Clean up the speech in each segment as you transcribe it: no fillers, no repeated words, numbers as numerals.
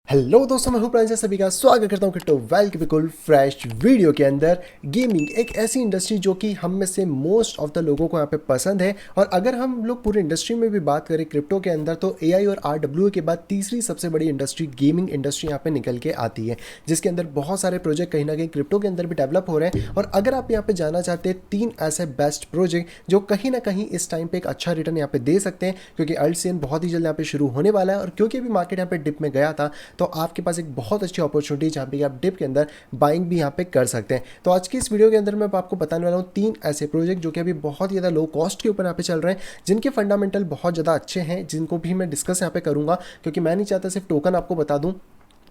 Hello दोस्तों, मैं हूं प्रांजल। सभी का स्वागत करता हूं क्रिप्टो वेल के बिल्कुल फ्रेश वीडियो के अंदर। गेमिंग एक ऐसी इंडस्ट्री जो कि हम में से मोस्ट ऑफ द लोगों को यहाँ पे पसंद है। और अगर हम लोग पूरी इंडस्ट्री में भी बात करें क्रिप्टो के अंदर, तो एआई और आरडब्ल्यूए के बाद तीसरी सबसे बड़ी इंडस्ट्री गेमिंग इंडस्ट्री यहाँ पे निकल के आती है, जिसके अंदर बहुत सारे प्रोजेक्ट कहीं ना कहीं क्रिप्टो के अंदर भी डेवलप हो रहे हैं। और अगर आप यहाँ पे जाना चाहते हैं तीन ऐसे बेस्ट प्रोजेक्ट जो कहीं ना कहीं इस टाइम पे एक अच्छा रिटर्न यहाँ पे दे सकते हैं, क्योंकि अल्ट सीजन बहुत ही जल्द यहाँ पे शुरू होने वाला है। और क्योंकि अभी मार्केट यहाँ पे डिप में गया था, तो आपके पास एक बहुत अच्छी अपॉर्चुनिटी जहाँ पे आप डिप के अंदर बाइंग भी यहाँ पे कर सकते हैं। तो आज की इस वीडियो के अंदर मैं आपको बताने वाला हूँ तीन ऐसे प्रोजेक्ट जो कि अभी बहुत ज़्यादा लो कॉस्ट के ऊपर यहाँ पे चल रहे हैं, जिनके फंडामेंटल बहुत ज़्यादा अच्छे हैं, जिनको भी मैं डिस्कस यहाँ पे करूँगा। क्योंकि मैं नहीं चाहता सिर्फ टोकन आपको बता दूँ,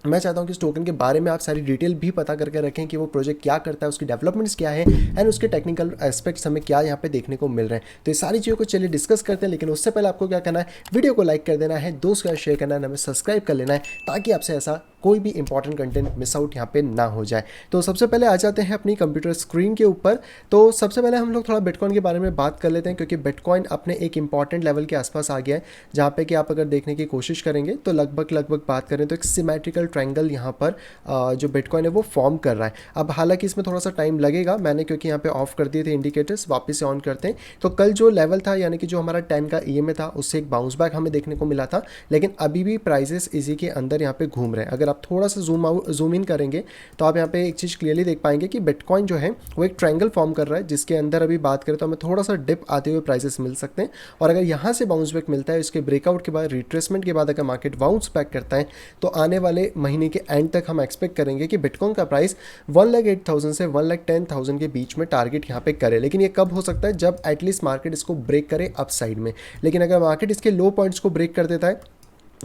मैं चाहता हूँ कि इस टोकन के बारे में आप सारी डिटेल भी पता करके रखें कि वो प्रोजेक्ट क्या करता है, उसकी डेवलपमेंट्स क्या है एंड उसके टेक्निकल एस्पेक्ट्स हमें क्या यहाँ पे देखने को मिल रहे हैं। तो ये सारी चीज़ों को चलिए डिस्कस करते हैं। लेकिन उससे पहले आपको क्या करना है, वीडियो को लाइक कर देना है, दोस्त के साथ शेयर करना है, हमें सब्सक्राइब कर लेना है, ताकि आपसे ऐसा कोई भी इंपॉर्टेंट कंटेंट मिस आउट यहाँ पे ना हो जाए। तो सबसे पहले आ जाते हैं अपनी कंप्यूटर स्क्रीन के ऊपर। तो सबसे पहले हम लोग थोड़ा बिटकॉइन के बारे में बात कर लेते हैं, क्योंकि बिटकॉइन अपने एक इंपॉर्टेंट लेवल के आसपास आ गया है, जहाँ पे कि आप अगर देखने की कोशिश करेंगे तो लगभग बात करें तो एक सिमेट्रिकल ट्रायंगल यहाँ पर जो बिटकॉइन है वो फॉर्म कर रहा है। अब हालांकि इसमें थोड़ा सा टाइम लगेगा, मैंने क्योंकि यहाँ पे ऑफ कर दिए थे इंडिकेटर्स, वापस से ऑन करते हैं। तो कल जो लेवल था, यानी कि जो हमारा 10 का ईएमए था, उससे एक बाउंस बैक हमें देखने को मिला था। लेकिन अभी भी प्राइसेस इसी के अंदर यहाँ पे घूम रहे हैं। अगर आप थोड़ा सा जूम इन करेंगे तो आप यहाँ पे एक चीज़ क्लियरली देख पाएंगे कि बिटकॉइन जो है वो एक ट्रायंगल फॉर्म कर रहा है, जिसके अंदर अभी बात करें तो हमें थोड़ा सा डिप आते हुए प्राइसेस मिल सकते हैं। और अगर यहाँ से बाउंस बैक मिलता है, इसके ब्रेकआउट के बाद, रिट्रेसमेंट के बाद अगर मार्केट बाउंस बैक करता है, तो आने वाले महीने के एंड तक हम एक्सपेक्ट करेंगे कि बिटकॉइन का प्राइस 1,08,000 से 1,10,000 के बीच में टारगेट यहाँ पे करे। लेकिन ये कब हो सकता है, जब एटलीस्ट मार्केट इसको ब्रेक करे अप साइड में। लेकिन अगर मार्केट इसके लो पॉइंट्स को ब्रेक कर देता है,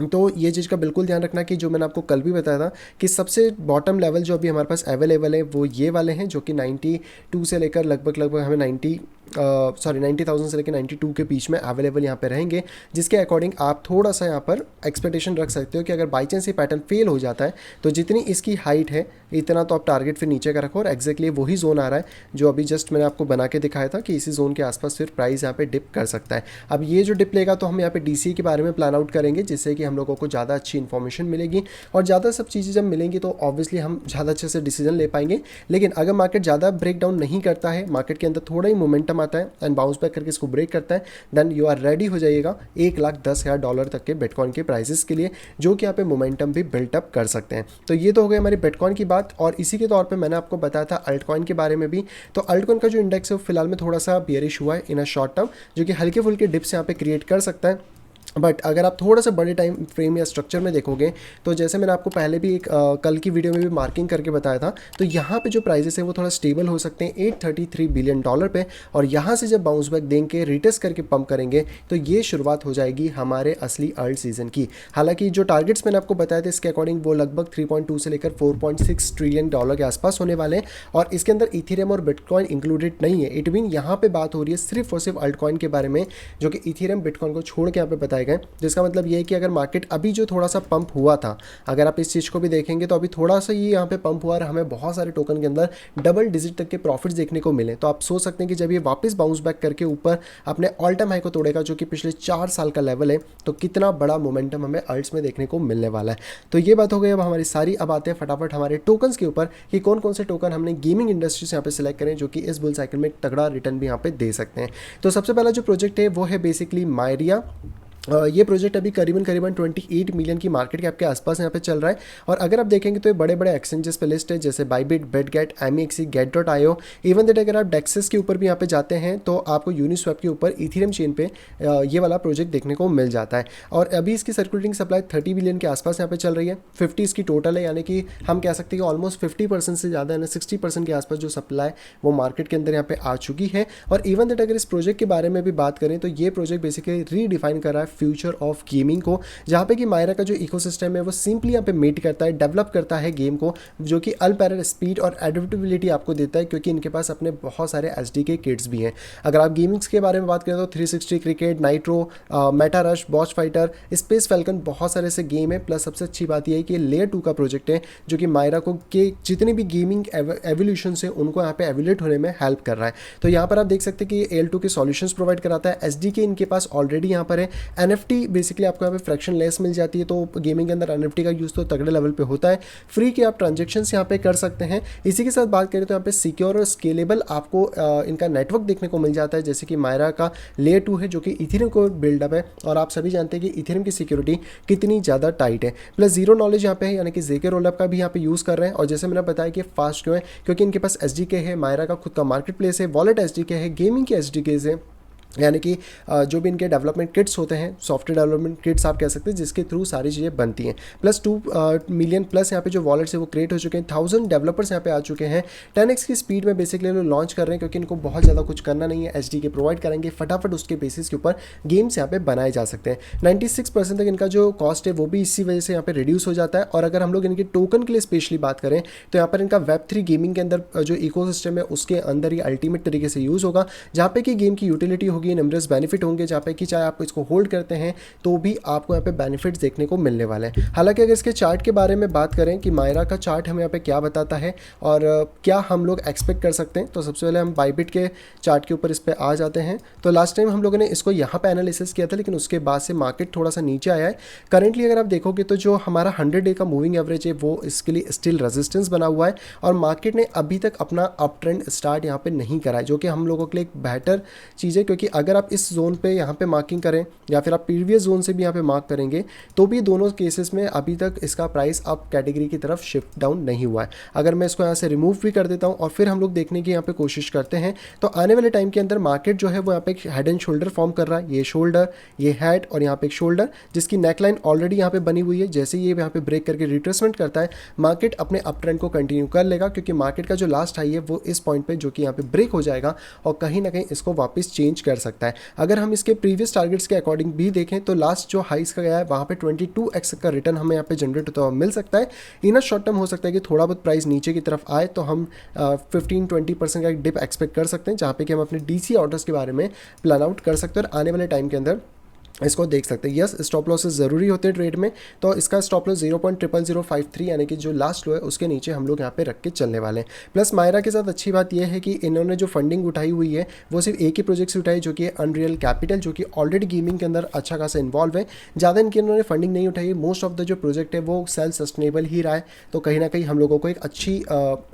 तो ये चीज़ का बिल्कुल ध्यान रखना कि जो मैंने आपको कल भी बताया था कि सबसे बॉटम लेवल जो अभी हमारे पास अवेलेबल है वो ये वाले हैं, जो कि 92 से लेकर लगभग हमें 90,000 से लेकर 92 के बीच में अवेलेबल यहाँ पे रहेंगे। जिसके अकॉर्डिंग आप थोड़ा सा यहाँ पर एक्सपेक्टेशन रख सकते हो कि अगर बाई चांस ये पैटर्न फेल हो जाता है, तो जितनी इसकी हाइट है इतना तो आप टारगेट फिर नीचे का रखो। और एक्जैक्टली वही जोन आ रहा है जो अभी जस्ट मैंने आपको बना के दिखाया था कि इसी जोन के आसपास फिर प्राइस यहाँ पे डिप कर सकता है। अब ये जो डिप लेगा, तो हम यहाँ पे डीसी के बारे में प्लान आउट करेंगे, जिससे कि हम लोगों को ज़्यादा अच्छी इन्फॉर्मेशन मिलेगी। और ज़्यादा सब चीज़ें जब मिलेंगी तो ऑब्वियसली हम ज़्यादा अच्छे से डिसीजन ले पाएंगे। लेकिन अगर मार्केट ज़्यादा ब्रेक डाउन नहीं करता है, मार्केट के अंदर थोड़ा ही मोमेंटम आता है एंड बाउंस बैक करके इसको ब्रेक करता है, देन यू आर रेडी हो जाइएगा $1,10,000 तक के बिटकॉइन के प्राइसेस के लिए, जो कि यहाँ पे मोमेंटम भी बिल्टअप कर सकते हैं। तो ये तो हो गई हमारी बिटकॉइन की बात। और इसी के तौर पे मैंने आपको बताया था अल्टकॉइन के बारे में भी। तो अल्टकॉइन का जो इंडेक्स है वो फिलहाल में थोड़ा सा बियरिश हुआ है इन अ शॉर्ट टर्म, जो कि हल्के फुल्के डिप्स यहाँ पे क्रिएट कर सकता है। बट अगर आप थोड़ा सा बड़े टाइम फ्रेम या स्ट्रक्चर में देखोगे, तो जैसे मैंने आपको पहले भी एक कल की वीडियो में भी मार्किंग करके बताया था, तो यहाँ पे जो प्राइजेस है वो थोड़ा स्टेबल हो सकते हैं $833 बिलियन पे। और यहाँ से जब बाउंस बैक देंगे, रिटेस्ट करके पंप करेंगे, तो ये शुरुआत हो जाएगी हमारे असली अर्ल सीजन की। हालांकि जो टारगेट्स मैंने आपको बताया था, इसके अकॉर्डिंग वो लगभग 3.2 से लेकर $4.6 ट्रिलियन के आसपास होने वाले हैं। और इसके अंदर इथेरियम और बिटकॉइन इंक्लूडेड नहीं है। इट मीन यहाँ पे बात हो रही है सिर्फ और सिर्फ अल्टकॉइन के बारे में, जो कि इथेरियम बिटकॉइन को छोड़ के यहाँ पे बताए गए। जिसका मतलब ये है कि अगर मार्केट अभी जो थोड़ा सा पंप हुआ था, अगर आप इस चीज़ को भी देखेंगे, तो अभी थोड़ा सा ये यहाँ पे पंप हुआ और हमें बहुत सारे टोकन के अंदर डबल डिजिट तक के प्रॉफिट्स देखने को मिले। तो आप सोच सकते हैं कि जब ये वापस बाउंस बैक करके ऊपर अपने ऑल टाइम हाई को तोड़ेगा, जो कि पिछले 4 साल का लेवल है, तो कितना बड़ा मोमेंटम हमें अल्ट्स में देखने को मिलने वाला है। तो ये बात हो गई अब हमारी सारी। अब आते हैं फटाफट हमारे टोकन्स के ऊपर कि कौन कौन से टोकन हमने गेमिंग इंडस्ट्री से यहाँ पे सिलेक्ट करें, जो कि इस बुल साइकिल में एक तगड़ा रिटर्न भी यहाँ पे दे सकते हैं। तो सबसे पहला जो प्रोजेक्ट है वो है बेसिकली मायरिया। ये प्रोजेक्ट अभी करीबन 28 मिलियन की मार्केट कैप के आसपास यहाँ पे चल रहा है। और अगर आप देखेंगे तो ये बड़े बड़े एक्सचेंजेस पे लिस्ट है, जैसे बाइबिट, बेटगेट, एमईएक्सी, गेट.io। इवन दैट अगर आप डेक्सेस के ऊपर भी यहाँ पे जाते हैं, तो आपको यूनिस्वैप के ऊपर इथेरियम चेन पे ये वाला प्रोजेक्ट देखने को मिल जाता है। और अभी इसकी सर्कुलेटिंग सप्लाई 30 बिलियन के आसपास यहाँ पे चल रही है। 50 इसकी टोटल है, यानी कि हम कह सकते हैं कि ऑलमोस्ट 50% से ज़्यादा, यानी 60% के आसपास जो सप्लाई वो मार्केट के अंदर यहाँ पे आ चुकी है। और इवन दैट अगर इस प्रोजेक्ट के बारे में भी बात करें, तो ये प्रोजेक्ट बेसिकली रीडिफाइन कर रहा है फ्यूचर ऑफ गेमिंग को, जहाँ पे कि मायरा का जो इकोसिस्टम है वो सिंपली यहाँ पे मेट करता है, डेवलप करता है गेम को, जो कि अनपैरेलल स्पीड और एडेप्टेबिलिटी आपको देता है, क्योंकि इनके पास अपने बहुत सारे एसडीके किट्स भी हैं। अगर आप गेमिंग्स के बारे में बात करें तो 360 cricket, Nitro, Meta Rush, Bosch Fighter, Space Falcon, बहुत सारे ऐसे गेम है। प्लस सबसे अच्छी बात यह है कि लेयर 2 का प्रोजेक्ट है, जो कि मायरा को के जितने भी गेमिंग एवोल्यूशन से उनको यहाँ पे एवोल्यूट होने में हेल्प कर रहा है। तो यहाँ पर आप देख सकते हैं कि L2 के सॉल्यूशंस प्रोवाइड कराता है। एसडीके इनके पास ऑलरेडी यहाँ पर है। NFT बेसिकली आपको यहाँ पे फ्रैक्शन लेस मिल जाती है, तो गेमिंग के अंदर NFT का यूज़ तो तगड़े लेवल पे होता है। फ्री के आप ट्रांजेक्शन यहाँ पे कर सकते हैं। इसी के साथ बात करें तो यहाँ पे सिक्योर और स्केलेबल आपको इनका नेटवर्क देखने को मिल जाता है, जैसे कि मायरा का लेयर 2 है जो कि इथेरियम को बिल्डअप है, और आप सभी जानते हैं कि इथेरियम की सिक्योरिटी कितनी ज़्यादा टाइट है। प्लस जीरो नॉलेज यहाँ पे है, यानी कि जेके रोलअप का भी यहाँ पे यूज़ कर रहे हैं। और जैसे मैंने बताया कि फास्ट क्यों है, क्योंकि इनके पास एसडीके है, मायरा का खुद का मार्केट प्लेस है, वॉलेट एसडीके है, गेमिंग के एसडीकेज है, यानी कि जो भी इनके डेवलपमेंट किट्स होते हैं, सॉफ्टवेयर डेवलपमेंट किट्स आप कह सकते हैं, जिसके थ्रू सारी चीज़ें बनती हैं। प्लस 2 मिलियन प्लस यहाँ पे जो वॉलेट्स है वो क्रिएट हो चुके हैं, 1000 डेवलपर्स यहाँ पे आ चुके हैं। 10x की स्पीड में बेसिकली लोग लॉन्च कर रहे हैं, क्योंकि इनको बहुत ज़्यादा कुछ करना नहीं है, एचडीके प्रोवाइड करेंगे, फटाफट उसके बेसिस के ऊपर गेम्स यहाँ पे बनाए जा सकते हैं। 96% तक इनका जो कॉस्ट है वो भी इसी वजह से यहाँ पे रिड्यूस हो जाता है। और अगर हम लोग इनके टोकन के लिए स्पेशली बात करें तो यहाँ पर इनका Web3 गेमिंग के अंदर जो इकोसिस्टम है उसके अंदर ही अल्टीमेट तरीके से यूज़ होगा, जहाँ पे कि गेम की यूटिलिटी होगी, नंबरस बेनिफिट होंगे, जहाँ पे कि चाहे आप इसको होल्ड करते हैं तो भी आपको यहाँ पे बेनिफिट्स देखने को मिलने वाले हैं। हालांकि अगर इसके चार्ट के बारे में बात करें कि मायरा का चार्ट हमें यहाँ पे क्या बताता है और क्या हम लोग एक्सपेक्ट कर सकते हैं, तो सबसे पहले हम बाइबिट के चार्ट के ऊपर इस पर आ जाते हैं। तो लास्ट टाइम हम लोगों ने इसको यहाँ पे एनालिसिस किया था, लेकिन उसके बाद से मार्केट थोड़ा सा नीचे आया है। करेंटली अगर आप देखोगे तो जो हमारा 100 डे का मूविंग एवरेज है वो इसके लिए स्टिल रेजिस्टेंस बना हुआ है, और मार्केट ने अभी तक अपना अप ट्रेंड स्टार्ट यहाँ पे नहीं करा है, जो कि हम लोगों के लिए एक बेहतर चीज़ है। क्योंकि अगर आप इस जोन पे यहाँ पे मार्किंग करें या फिर आप प्रीवियस जोन से भी यहाँ पे मार्क करेंगे, तो भी दोनों केसेस में अभी तक इसका प्राइस अप कैटेगरी की तरफ शिफ्ट डाउन नहीं हुआ है। अगर मैं इसको यहाँ से रिमूव भी कर देता हूँ और फिर हम लोग देखने की यहाँ पे कोशिश करते हैं, तो आने वाले टाइम के अंदर मार्केट जो है वो यहाँ पे एक हेड एंड शोल्डर फॉर्म कर रहा है, ये शोल्डर, ये हेड और यहाँ पे एक शोल्डर, जिसकी नेकलाइन ऑलरेडी यहाँ पे बनी हुई है। जैसे ये यहाँ पे ब्रेक करके रिट्रेसमेंट करता है, मार्केट अपने अप ट्रेंड को कंटिन्यू कर लेगा, क्योंकि मार्केट का जो लास्ट हाई है वो इस पॉइंट पे जो कि यहाँ पे ब्रेक हो जाएगा और कहीं ना कहीं इसको वापस चेंज कर सकता है। अगर हम इसके प्रीवियस टारगेट्स के अकॉर्डिंग भी देखें तो लास्ट जो हाइस का गया है वहाँ पे 22x का रिटर्न हमें यहाँ पे जनरेट होता हुआ मिल सकता है। इन शॉर्ट टर्म हो सकता है कि थोड़ा बहुत प्राइस नीचे की तरफ आए तो हम 15-20% का एक डिप एक्सपेक्ट कर सकते हैं, जहाँ पे कि हम अपने डीसी ऑर्डर्स के बारे में प्लान आउट कर सकते हैं और आने वाले टाइम के अंदर इसको देख सकते हैं। यस, स्टॉप लॉसेस ज़रूरी होते हैं ट्रेड में, तो इसका स्टॉप लॉस 0.00053 यानी कि जो लास्ट लो है उसके नीचे हम लोग यहाँ पे रख के चलने वाले हैं। प्लस मायरा के साथ अच्छी बात यह है कि इन्होंने जो फंडिंग उठाई हुई है वो सिर्फ एक ही प्रोजेक्ट से उठाई, जो कि अनरियल कैपिटल, जो कि ऑलरेडी गेमिंग के अंदर अच्छा खासा इन्वॉल्व है। ज़्यादा इनकी इन्होंने फंडिंग नहीं उठाई, मोस्ट ऑफ द जो प्रोजेक्ट है वो सेल्फ सस्टेनेबल ही रहा है, तो कहीं ना कहीं हम लोगों को एक अच्छी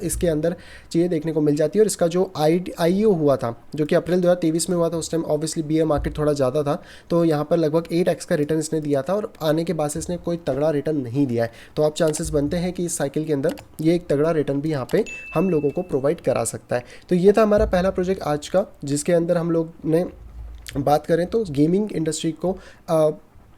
इसके अंदर चीज़ें देखने को मिल जाती है। और इसका जो IEO हुआ था जो कि अप्रैल 2023 में हुआ था, उस टाइम ऑब्वियसली बीयर मार्केट थोड़ा ज़्यादा था, तो यहाँ पर लगभग 8x का रिटर्न इसने दिया था, और आने के बाद से इसने कोई तगड़ा रिटर्न नहीं दिया है। तो आप चांसेस बनते हैं कि इस साइकिल के अंदर ये एक तगड़ा रिटर्न भी यहाँ पे हम लोगों को प्रोवाइड करा सकता है। तो ये था हमारा पहला प्रोजेक्ट आज का, जिसके अंदर हम लोग ने बात करें तो गेमिंग इंडस्ट्री को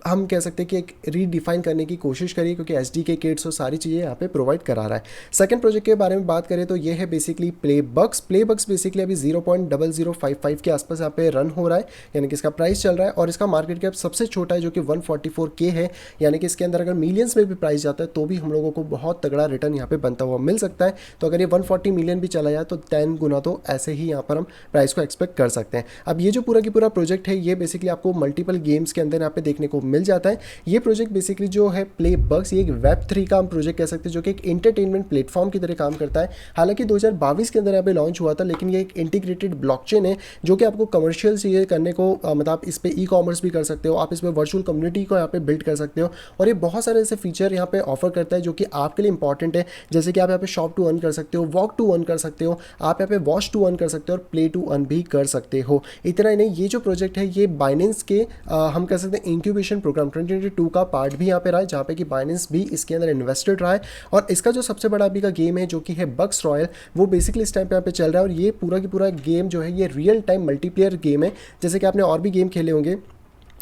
हम कह सकते हैं कि एक रीडिफाइन करने की कोशिश करिए, क्योंकि एसडीके किट्स और सारी चीज़ें यहाँ पे प्रोवाइड करा रहा है। सेकंड प्रोजेक्ट के बारे में बात करें तो ये है बेसिकली प्लेबक्स बेसिकली अभी 0.0055 के आसपास यहाँ पे रन हो रहा है, यानी कि इसका प्राइस चल रहा है, और इसका मार्केट कैप सबसे छोटा है जो कि 144K है, यानी कि इसके अंदर अगर मिलियंस में भी प्राइस जाता है तो भी हम लोगों को बहुत तगड़ा रिटर्न यहाँ पे बनता हुआ मिल सकता है। तो अगर ये 140 मिलियन भी चला जाए तो 10 गुना तो ऐसे ही यहाँ पर हम प्राइस को एक्सपेक्ट कर सकते हैं। अब ये जो पूरा की पूरा प्रोजेक्ट है ये बेसिकली आपको मल्टीपल गेम्स के अंदर यहाँ पे देखने को मिल जाता है। ये प्रोजेक्ट बेसिकली जो है प्लेबक्स, ये एक Web3 का हम प्रोजेक्ट कह सकते हैं, जो कि एक एंटरटेनमेंट प्लेटफॉर्म की तरह काम करता है। हालांकि 2022 के अंदर यहाँ पे लॉन्च हुआ था, लेकिन ये एक इंटीग्रेटेड ब्लॉकचेन है जो कि आपको कमर्शियल चीज़ें करने को मतलब आप इस पे ई-कॉमर्स भी कर सकते हो, आप इस पे वर्चुअल कम्युनिटी को यहाँ पे बिल्ड कर सकते हो, और ये बहुत सारे ऐसे फीचर यहाँ पे ऑफर करता है जो कि आपके लिए इंपॉर्टेंट है। जैसे कि आप यहाँ पे शॉप टू अर्न कर सकते हो, वॉक टू अर्न कर सकते हो, आप यहाँ पे वॉच टू अर्न कर सकते हो और प्ले टू अर्न भी कर सकते हो। इतना ही नहीं, ये जो प्रोजेक्ट है ये बाइनेंस के हम कह सकते हैं इंक्यूबेशन प्रोग्राम 2022 का पार्ट भी यहाँ पे रहा है, जहाँ पे कि बाइनेंस भी इसके अंदर इन्वेस्टेड रहा है। और इसका जो सबसे बड़ा अभी का गेम है जो कि है बक्स रॉयल, वो बेसिकली इस टाइम पे यहाँ पे चल रहा है, और ये पूरा की पूरा गेम जो है ये रियल टाइम मल्टीप्लेयर गेम है। जैसे कि आपने और भी गेम खेले होंगे,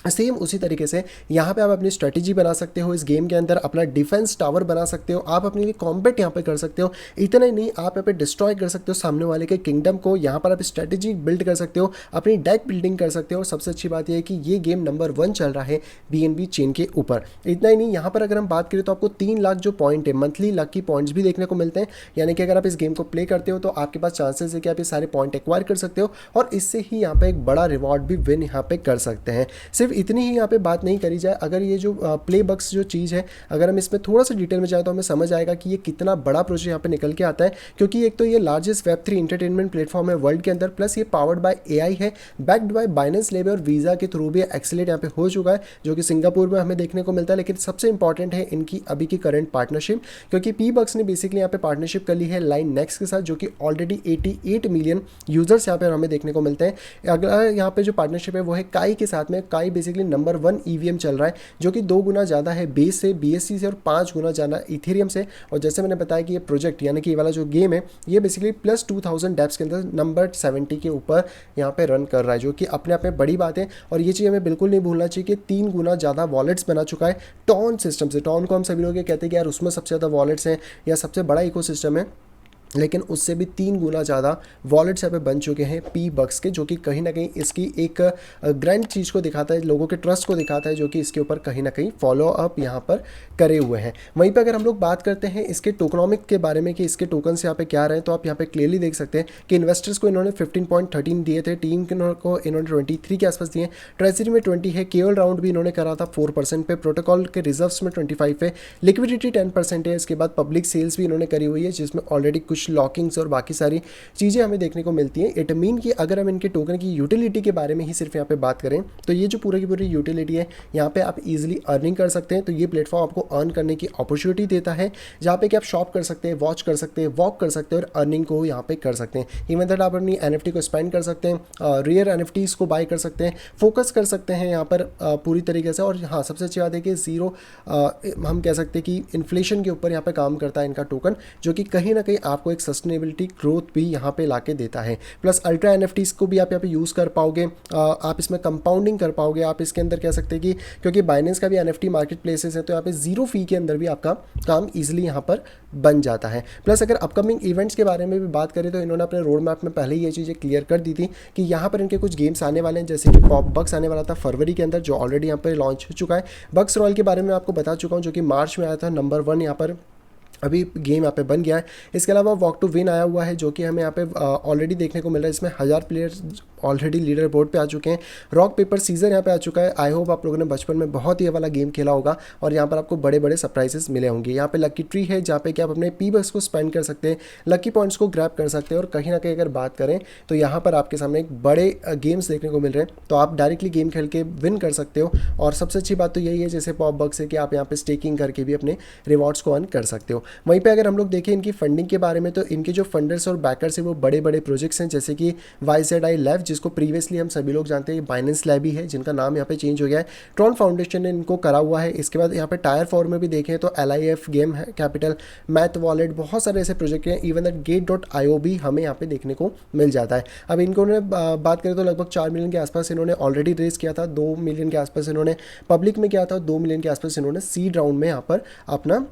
सेम उसी तरीके से यहाँ पे आप अपनी स्ट्रेटेजी बना सकते हो, इस गेम के अंदर अपना डिफेंस टावर बना सकते हो, आप अपने लिए कॉम्बैट यहाँ पे कर सकते हो। इतना ही नहीं, आप यहाँ पे डिस्ट्रॉय कर सकते हो सामने वाले के किंगडम को, यहाँ पर आप स्ट्रेटेजी बिल्ड कर सकते हो, अपनी डेक बिल्डिंग कर सकते हो। और सबसे अच्छी बात यह है कि ये गेम नंबर 1 चल रहा है BNB चेन के ऊपर। इतना ही नहीं, यहाँ पर अगर हम बात करें तो आपको 3 लाख जो पॉइंट है, मंथली लकी पॉइंट्स भी देखने को मिलते हैं, यानी कि अगर आप इस गेम को प्ले करते हो तो आपके पास चांसेस है कि आप ये सारे पॉइंट एक्वायर कर सकते हो, और इससे ही यहाँ पे एक बड़ा रिवॉर्ड भी विन यहाँ पे कर सकते हैं। सिर्फ इतनी ही यहाँ पे बात नहीं करी जाए, अगर ये जो प्ले बक्स जो चीज़ है, अगर हम इसमें थोड़ा सा डिटेल में जाए तो हमें समझ आएगा कि ये कितना बड़ा प्रोजेक्ट यहाँ पे निकल के आता है, क्योंकि एक तो ये लार्जेस्ट वेब 3 इंटरटेनमेंट प्लेटफॉर्म है वर्ल्ड के अंदर, प्लस ये पावर्ड बाय एआई है, बैक्ड बाय बाइनेंस लेब और वीज़ा के थ्रू भी एक्सेलेरेट यहाँ पे हो चुका है, जो कि सिंगापुर में हमें देखने को मिलता है। लेकिन सबसे इंपॉर्टेंट है इनकी अभी की करंट पार्टनरशिप, क्योंकि पी बक्स ने बेसिकली यहाँ पे पार्टनरशिप कर ली है लाइन नेक्स्ट के साथ, जो कि ऑलरेडी 88 मिलियन यूजर्स यहाँ पे हमें देखने को मिलते हैं। अगला यहाँ पे जो पार्टनरशिप है वो है काई के साथ में। काई बेसिकली नंबर 1 ईवीएम चल रहा है, जो कि 2 गुना ज़्यादा है बेस से, बीएससी से, और 5 गुना ज़्यादा इथेरियम से। और जैसे मैंने बताया कि ये प्रोजेक्ट यानी कि ये वाला जो गेम है ये बेसिकली प्लस 2000 डेप्स के अंदर नंबर 70 के ऊपर यहाँ पे रन कर रहा है, जो कि अपने आप में बड़ी बात है। और ये चीज़ हमें बिल्कुल नहीं भूलना चाहिए कि 3 गुना ज़्यादा वॉलेट्स बना चुका है टॉन सिस्टम से। टॉन को हम सभी लोग ये कहते हैं कि यार उसमें सबसे ज़्यादा वॉलेट्स हैं या सबसे बड़ा इकोसिस्टम है, लेकिन उससे भी 3 गुना ज़्यादा वॉलेट्स यहाँ पे बन चुके हैं पी बक्स के, जो कि कहीं ना कहीं इसकी एक ग्रैंड चीज़ को दिखाता है, लोगों के ट्रस्ट को दिखाता है, जो कि इसके ऊपर कहीं ना कहीं फॉलो अप यहाँ पर करे हुए हैं। वहीं पे अगर हम लोग बात करते हैं इसके टोकनॉमिक के बारे में कि इसके टोकन्स यहाँ पे क्या रहे हैं, तो आप यहाँ पे क्लियरली देख सकते हैं कि इन्वेस्टर्स को इन्होंने 15.13 दिए थे, टीम को इन्होंने 23 के आसपास दिए, ट्रेजरी में 20 है, केवल राउंड भी इन्होंने करा था 4% पे, प्रोटोकॉल के रिजर्व्स में 25 है, लिक्विडिटी 10% है। इसके बाद पब्लिक सेल्स भी इन्होंने करी हुई है, जिसमें ऑलरेडी कुछ लॉकिंग्स और बाकी सारी चीज़ें हमें देखने को मिलती हैं। इट मीन कि अगर हम इनके टोकन की यूटिलिटी के बारे में ही सिर्फ यहाँ पे बात करें, तो ये जो पूरी की पूरी यूटिलिटी है यहाँ पे आप इजीली अर्निंग कर सकते हैं। तो ये प्लेटफॉर्म आपको अर्न करने की अपॉर्चुनिटी देता है, जहाँ पे कि आप शॉप कर सकते हैं, वॉच कर सकते हैं, वॉक कर सकते हैं और अर्निंग को यहाँ पे कर सकते हैं। इवन दैट आप अपनी NFT को स्पेंड कर सकते हैं, रेयर NFTs को बाय कर सकते हैं, फोकस कर सकते हैं यहाँ पर पूरी तरीके से। और हाँ, सबसे अच्छी बात है कि ज़ीरो हम कह सकते हैं कि इन्फ्लेशन के ऊपर यहाँ पे काम करता है इनका टोकन, जो कि कहीं ना कहीं आपको एक सस्टेनेबिलिटी ग्रोथ भी यहाँ पे लाके देता है। प्लस अल्ट्रा NFTs को भी आप यहाँ पे यूज़ कर पाओगे, आप इसमें कंपाउंडिंग कर पाओगे। आप इसके अंदर कह सकते हैं कि क्योंकि बाइनेंस का भी NFT मार्केट प्लेसेस है, तो यहाँ पे जीरो फी के अंदर भी आपका काम ईजिली यहाँ पर बन जाता है। प्लस अगर अपकमिंग इवेंट्स के बारे में भी बात करें, तो इन्होंने अपने रोड मैप में पहले ही ये चीज़ें क्लियर कर दी थी कि यहाँ पर इनके कुछ गेम्स आने वाले हैं, जैसे कि पॉप बक्स आने वाला था फरवरी के अंदर, जो ऑलरेडी यहाँ पर लॉन्च हो चुका है। बक्स रॉयल के बारे में आपको बता चुका हूँ, जो कि मार्च में आया था, नंबर 1 यहाँ पर अभी गेम यहाँ पे बन गया है। इसके अलावा वॉक टू विन आया हुआ है, जो कि हमें यहाँ पे ऑलरेडी देखने को मिल रहा है। इसमें 1000 प्लेयर्स ऑलरेडी लीडर बोर्ड पे आ चुके हैं। रॉक पेपर सीजर यहाँ पे आ चुका है। आई होप आप लोगों ने बचपन में बहुत ही ये वाला गेम खेला होगा और यहाँ पर आपको बड़े बड़े सरप्राइजेस मिले होंगे। यहाँ पे लकी ट्री है, जहाँ पे कि आप अपने पी बक्स को स्पेंड कर सकते हैं, लकी पॉइंट्स को ग्रैब कर सकते हैं। और कहीं ना कहीं अगर बात करें तो यहाँ पर आपके सामने एक बड़े गेम्स देखने को मिल रहे हैं, तो आप डायरेक्टली गेम खेल के विन कर सकते हो। और सबसे अच्छी बात तो यही है, जैसे पॉप बक्स है, कि आप यहाँ पे स्टेकिंग करके भी अपने रिवॉर्ड्स को अर्न कर सकते हो। वहीं पर अगर हम लोग देखें इनकी फंडिंग के बारे में, तो इनके जो फंडर्स और बैकर्स हैं वो बड़े बड़े प्रोजेक्ट्स हैं, जैसे कि YZI लैब, जिसको प्रीवियसली हम सभी लोग जानते हैं बाइनेंस लैब ही है, जिनका नाम यहाँ पे चेंज हो गया है। ट्रॉन फाउंडेशन ने इनको करा हुआ है। इसके बाद यहाँ पे टायर फॉर में भी देखें तो LIF गेम है, कैपिटल, मैथ वॉलेट, बहुत सारे ऐसे प्रोजेक्ट हैं। इवन दैट Gate.io भी हमें यहाँ पे देखने को मिल जाता है। अब इनको ने बात करें तो लगभग 4 मिलियन के आसपास इन्होंने ऑलरेडी रेज किया था, 2 मिलियन के आसपास इन्होंने पब्लिक में किया था, 2 मिलियन के आसपास इन्होंने सीड राउंड में यहाँ पर अपना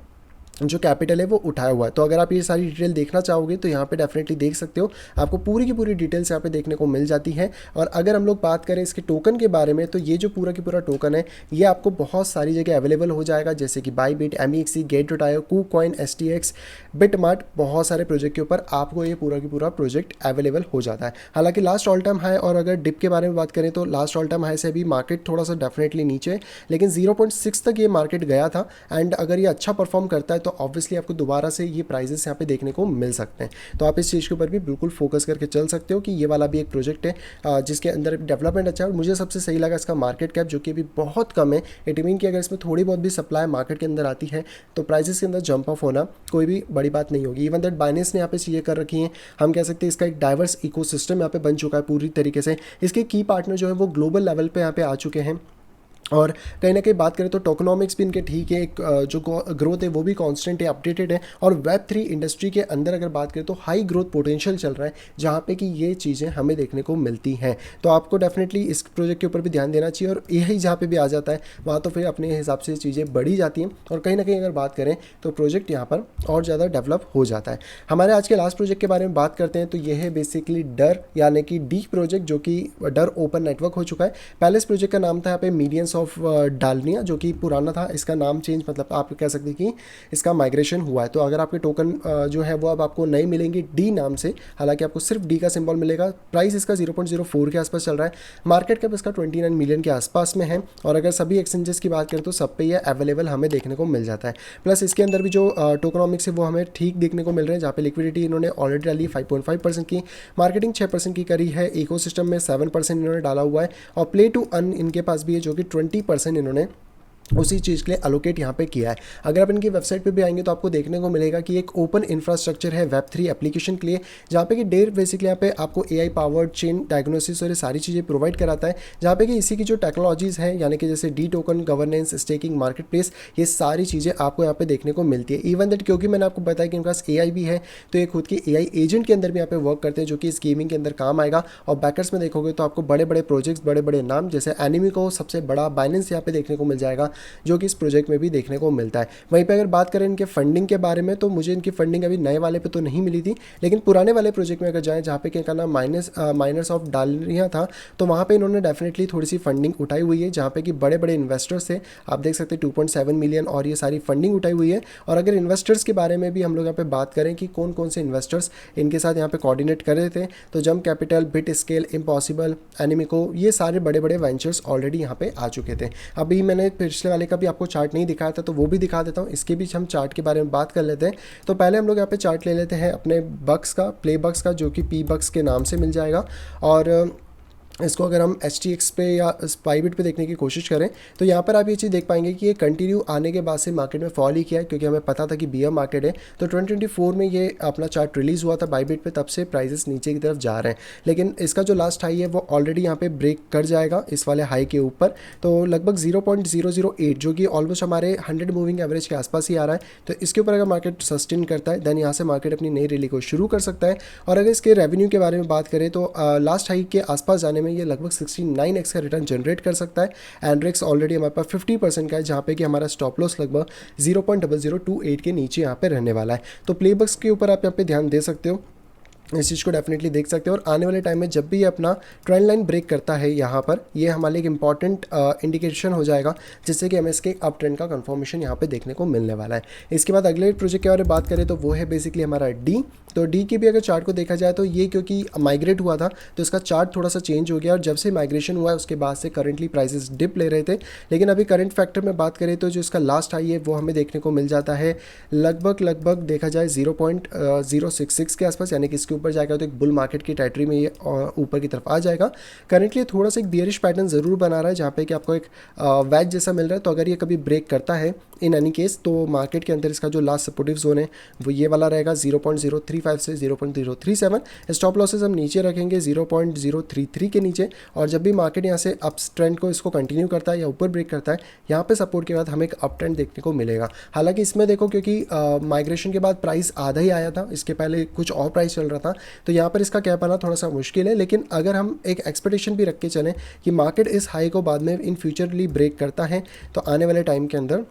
जो कैपिटल है वो उठाया हुआ है। तो अगर आप ये सारी डिटेल देखना चाहोगे तो यहाँ पे डेफिनेटली देख सकते हो, आपको पूरी की पूरी डिटेल्स यहाँ पे देखने को मिल जाती है। और अगर हम लोग बात करें इसके टोकन के बारे में, तो ये जो पूरा की पूरा टोकन है ये आपको बहुत सारी जगह अवेलेबल हो जाएगा, जैसे कि Bybit, MEXC, Gate.io, KuCoin, STX, BitMart, बहुत सारे प्रोजेक्ट के ऊपर आपको ये पूरा की पूरा प्रोजेक्ट अवेलेबल हो जाता है। हालांकि लास्ट ऑल टाइम हाई, और अगर डिप के बारे में बात करें तो लास्ट ऑल टाइम हाई से भी मार्केट थोड़ा सा डेफिनेटली नीचे है, लेकिन 0.6 तक ये मार्केट गया था। एंड अगर ये अच्छा परफॉर्म करता है तो ऑब्वियसली आपको दोबारा से ये प्राइजेस यहाँ पे देखने को मिल सकते हैं। तो आप इस चीज़ के ऊपर भी बिल्कुल फोकस करके चल सकते हो कि ये वाला भी एक प्रोजेक्ट है जिसके अंदर डेवलपमेंट अच्छा है। और मुझे सबसे सही लगा इसका मार्केट कैप, जो कि अभी बहुत कम है। इट मीन कि अगर इसमें थोड़ी बहुत भी सप्लाई मार्केट के अंदर आती है तो प्राइजेस के अंदर जंप ऑफ होना कोई भी बड़ी बात नहीं होगी। इवन दैट बाइनेंस ने यहाँ पे चीज़ें कर रखी हैं, हम कह सकते हैं इसका एक डाइवर्स इकोसिस्टम यहाँ पे बन चुका है पूरी तरीके से। इसके की पार्टनर जो है वो ग्लोबल लेवल पे यहाँ पे आ चुके हैं। और कहीं ना कहीं बात करें तो टोकनॉमिक्स भी इनके ठीक है, एक जो ग्रोथ है वो भी कांस्टेंट है, अपडेटेड है। और Web3 इंडस्ट्री के अंदर अगर बात करें तो हाई ग्रोथ पोटेंशियल चल रहा है, जहाँ पे कि ये चीज़ें हमें देखने को मिलती हैं। तो आपको डेफिनेटली इस प्रोजेक्ट के ऊपर भी ध्यान देना चाहिए। और यही जहाँ पे भी आ जाता है वहाँ तो फिर अपने हिसाब से चीज़ें बढ़ी जाती हैं। और कहीं ना कहीं अगर बात करें तो प्रोजेक्ट यहाँ पर और ज़्यादा डेवलप हो जाता है। हमारे आज के लास्ट प्रोजेक्ट के बारे में बात करते हैं, तो ये है बेसिकली डर यानी कि डी प्रोजेक्ट, जो कि डर ओपन नेटवर्क हो चुका है। पहले इस प्रोजेक्ट का नाम था यहाँ पे मीडियंस माइनर्स ऑफ डालनिया जो कि पुराना था, इसका नाम चेंज, मतलब आप कह सकते हैं कि इसका माइग्रेशन हुआ है। तो अगर आपके टोकन जो है वो अब आपको नहीं मिलेंगे डी नाम से, हालांकि आपको सिर्फ डी का सिंबल मिलेगा। प्राइस इसका 0.04 के आसपास चल रहा है, मार्केट कैप इसका 29 मिलियन के आसपास में है, और अगर सभी एक्सचेंजेस की बात करें तो सब पे ये अवेलेबल हमें देखने को मिल जाता है। प्लस इसके अंदर भी जो टोकनॉमिक्स है वो हमें ठीक देखने को मिल रहे हैं, जहाँ पे लिक्विडिटी इन्होंने ऑलरेडी डाली 5.5% की, मार्केटिंग 6% की करी है, इकोसिस्टम में 7% इन्होंने डाला हुआ है, और प्ले टू अर्न इनके पास भी है जो कि 20% इन्होंने उसी चीज़ के लिए अलोकेट यहाँ पे किया है। अगर आप इनकी वेबसाइट पे भी आएंगे तो आपको देखने को मिलेगा कि एक ओपन इंफ्रास्ट्रक्चर है वेब3 एप्लीकेशन के लिए, जहाँ पे कि डेर बेसिकली यहाँ पे आपको एआई पावर्ड चेन डायग्नोसिस और ये सारी चीज़ें प्रोवाइड कराता है, जहाँ पे कि इसी की जो टेक्नोलॉजीज़ हैं, यानी कि जैसे D token, governance, staking, market place, ये सारी चीज़ें आपको यहाँ पे देखने को मिलती है। इवन दैट क्योंकि मैंने आपको बताया कि इनके पास एआई भी है, तो ये खुद की एआई एजेंट के अंदर भी यहाँ पे वर्क करते हैं, जो कि इस गेमिंग के अंदर काम आएगा। और बैकर्स में देखोगे तो आपको बड़े बड़े प्रोजेक्ट्स, बड़े बड़े नाम, जैसे एनिमी को सबसे बड़ा बाइनेंस यहाँ पे देखने को मिल जाएगा, जो कि इस प्रोजेक्ट में भी देखने को मिलता है। वहीं पे अगर बात करें इनके फंडिंग के बारे में, तो मुझे इनकी फंडिंग अभी नए वाले पे तो नहीं मिली थी, लेकिन पुराने वाले प्रोजेक्ट में अगर जाएं, जहाँ पे क्या नाम माइनर्स ऑफ डालनिया था, तो वहाँ पे इन्होंने डेफिनेटली थोड़ी सी फंडिंग उठाई हुई है, जहाँ पे कि बड़े बड़े इन्वेस्टर्स थे, आप देख सकते हैं 2.7 मिलियन, और ये सारी फंडिंग उठाई हुई है। और अगर इन्वेस्टर्स के बारे में भी हम लोग यहाँ पे बात करें कि कौन कौन से इन्वेस्टर्स इनके साथ यहाँ पे कोऑर्डिनेट कर रहे थे, तो Jump Capital, Bit Scale, Impossible, एनिमिको, ये सारे बड़े बड़े वेंचर्स ऑलरेडी यहाँ पे आ चुके थे। अभी मैंने पिछले वाले का भी आपको चार्ट नहीं दिखाया था, तो वो भी दिखा देता हूँ। इसके बीच हम चार्ट के बारे में बात कर लेते हैं। तो पहले हम लोग यहाँ पे चार्ट ले लेते हैं अपने बक्स का, प्ले बक्स का, जो कि पी बक्स के नाम से मिल जाएगा। और इसको अगर हम HTX पे या बाइबिट पे देखने की कोशिश करें, तो यहाँ पर आप ये चीज़ देख पाएंगे कि ये कंटिन्यू आने के बाद से मार्केट में फॉल ही किया है, क्योंकि हमें पता था कि बियर मार्केट है। तो 2024 में ये अपना चार्ट रिलीज़ हुआ था बाइबिट पे, तब से प्राइसेस नीचे की तरफ जा रहे हैं, लेकिन इसका जो लास्ट हाई है वो ऑलरेडी यहाँ पे ब्रेक कर जाएगा इस वाले हाई के ऊपर। तो लगभग 0.008, जो कि ऑलमोस्ट हमारे 100 मूविंग एवरेज के आसपास ही आ रहा है। तो इसके ऊपर अगर मार्केट सस्टेन करता है, देन यहाँ से मार्केट अपनी नई रैली को शुरू कर सकता है। और अगर इसके रेवेन्यू के बारे में बात करें, तो लास्ट हाई के आसपास जाने में ये लगभग 69x का रिटर्न जनरेट कर सकता है। एंड्रिक्स ऑलरेडी हमारे पास 50% का है, जहाँ पे कि हमारा स्टॉप लॉस लगभग 0.0028 के नीचे यहाँ पे रहने वाला है। तो प्लेबक्स के ऊपर आप यहाँ पे ध्यान दे सकते हो, इस चीज़ को डेफिनेटली देख सकते हो। और आने वाले टाइम में जब भी ये अपना ट्रेंड लाइन ब्रेक करता है, यहाँ पर ये हमारे लिए एक इंपॉर्टेंट इंडिकेशन हो जाएगा, जिससे कि हमें इसके अप ट्रेंड का कंफर्मेशन यहाँ पे देखने को मिलने वाला है। इसके बाद अगले प्रोजेक्ट के बारे में बात करें, तो वो है बेसिकली हमारा डी। तो डी की भी अगर चार्ट को देखा जाए, तो ये क्योंकि माइग्रेट हुआ था, तो इसका चार्ट थोड़ा सा चेंज हो गया, और जब से माइग्रेशन हुआ है उसके बाद से करंटली प्राइसेस डिप ले रहे थे। लेकिन अभी करंट फैक्टर में बात करें, तो जो इसका लास्ट हाई है वो हमें देखने को मिल जाता है लगभग देखा जाए 0.066 के आसपास, यानी कि इसके ऊपर जाएगा तो एक बुल मार्केट की टेरिटरी में ये ऊपर की तरफ आ जाएगा। करंटली थोड़ा सा एक बियरिश पैटर्न ज़रूर बना रहा है, जहाँ पे कि आपको एक वैज जैसा मिल रहा है। तो अगर ये कभी ब्रेक करता है इन एनी केस, तो मार्केट के अंदर इसका जो लास्ट सपोर्टिव जोन है वो ये वाला रहेगा 0.035 से 0.037। स्टॉप लॉसेस हम नीचे रखेंगे 0.033 के नीचे। और जब भी मार्केट यहाँ से अप ट्रेंड को इसको कंटिन्यू करता है या ऊपर ब्रेक करता है, यहाँ पे सपोर्ट के बाद हमें एक अप ट्रेंड देखने को मिलेगा। हालांकि इसमें देखो, क्योंकि माइग्रेशन के बाद प्राइस आधा ही आया था, इसके पहले कुछ और प्राइस चल रहा था, तो यहाँ पर इसका कैप आना थोड़ा सा मुश्किल है। लेकिन अगर हम एक एक्सपेक्टेशन भी रख के चलें कि मार्केट इस हाई को बाद में इन फ्यूचरली ब्रेक करता है, तो आने वाले टाइम के अंदर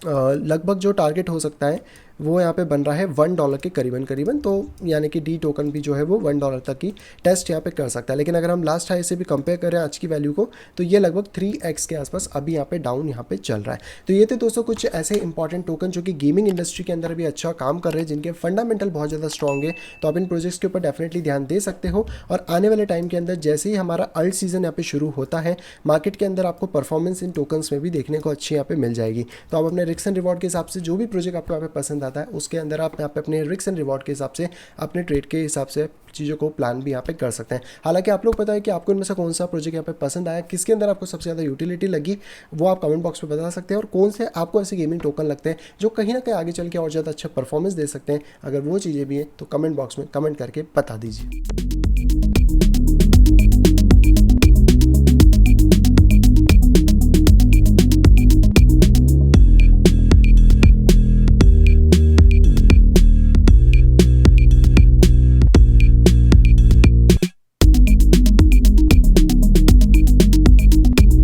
लगभग जो टारगेट हो सकता है वो यहाँ पे बन रहा है $1 के करीबन। तो यानी कि डी टोकन भी जो है वो $1 तक की टेस्ट यहाँ पे कर सकता है। लेकिन अगर हम लास्ट हाई से भी कंपेयर करें आज की वैल्यू को, तो ये लगभग 3x के आसपास अभी यहाँ पे डाउन यहाँ पे चल रहा है। तो ये थे दोस्तों कुछ ऐसे इंपॉर्टेंट टोकन जो कि गेमिंग इंडस्ट्री के अंदर भी अच्छा काम कर रहे हैं, जिनके फंडामेंटल बहुत ज़्यादा स्ट्रॉग है। तो आप इन प्रोजेक्ट्स के ऊपर डेफिनेटली ध्यान दे सकते हो। और आने वाले टाइम के अंदर जैसे ही हमारा अल्ट सीजन यहाँ पे शुरू होता है, मार्केट के अंदर आपको परफॉर्मेंस इन टोकन्स में भी देखने को अच्छी यहाँ पे मिल जाएगी। तो आप अपने रिस्क एंड रिवॉर्ड के हिसाब से जो भी प्रोजेक्ट आपको यहाँ पे पसंद आता है, उसके अंदर आप यहाँ पे अपने रिस्क एंड रिवॉर्ड के हिसाब से, अपने ट्रेड के हिसाब से चीज़ों को प्लान भी यहाँ पे कर सकते हैं। हालांकि आप लोग पता है कि आपको इनमें से कौन सा प्रोजेक्ट यहाँ पे पसंद आया, किसके अंदर आपको सबसे ज़्यादा यूटिलिटी लगी, वो आप कमेंट बॉक्स में बता सकते हैं। और कौन से आपको ऐसे गेमिंग टोकन लगते हैं जो कहीं ना कहीं आगे चल के और ज़्यादा अच्छा परफॉर्मेंस दे सकते हैं, अगर वो चीज़ें भी हैं तो कमेंट बॉक्स में कमेंट करके बता दीजिए।